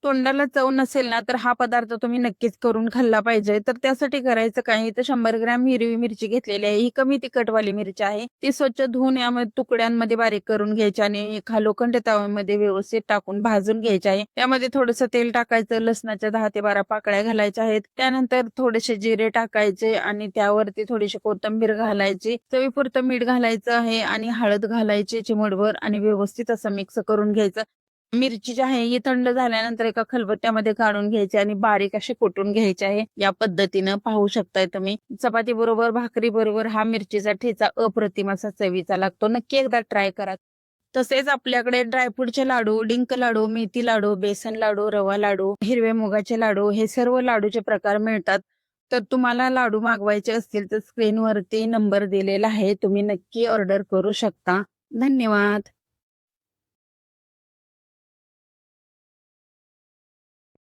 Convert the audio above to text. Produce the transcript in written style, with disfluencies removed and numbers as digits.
तोंडाला चव नसेल ना, तर हा पदार्थ तुम्ही नक्कीच करून खाल्ला पाहिजे. तर त्यासाठी करायचं काय, तर 100 ग्रॅम हिरवी मिरची घेतलेली आहे. ही कमी तिखटवाली मिरची आहे. ती स्वच्छ धुवून यामध्ये तुकड्यांमध्ये बारीक करून घ्यायची आणि लोखंडी तव्यामध्ये व्यवस्थित टाकून भाजून घ्यायची आहे. त्यामध्ये थोडंसं तेल टाकायचं, लसणाच्या 10 ते 12 पाकळ्या घालायच्या आहेत. त्यानंतर थोडेसे जिरे टाकायचे आणि त्यावरती थोडीशी कोथिंबीर घालायची. चवीपुरतं मीठ घालायचं आहे आणि हळद घालायची चिमूटभर आणि व्यवस्थित असं मिक्स करून घ्यायचं. मिरची जी आहे ही थंड झाल्यानंतर एका खलबत्त्यामध्ये काढून घ्यायची आणि बारीक अशी कुटून घ्यायची आहे. या पद्धतीनं पाहू शकताय तुम्ही. चपाती बरोबर, भाकरी बरोबर हा मिरचीचा ठेचा अप्रतिम असा चवीचा लागतो. नक्की एकदा ट्राय करा. तसेच आपल्याकडे ड्रायफ्रूटचे लाडू, डिंक लाडू, मेथी लाडू, बेसन लाडू, रवा लाडू, हिरव्या मुगाचे लाडू हे सर्व लाडूचे प्रकार मिळतात. तर तुम्हाला लाडू मागवायचे असतील तर स्क्रीनवरती नंबर दिलेला आहे. तुम्ही नक्की ऑर्डर करू शकता. धन्यवाद.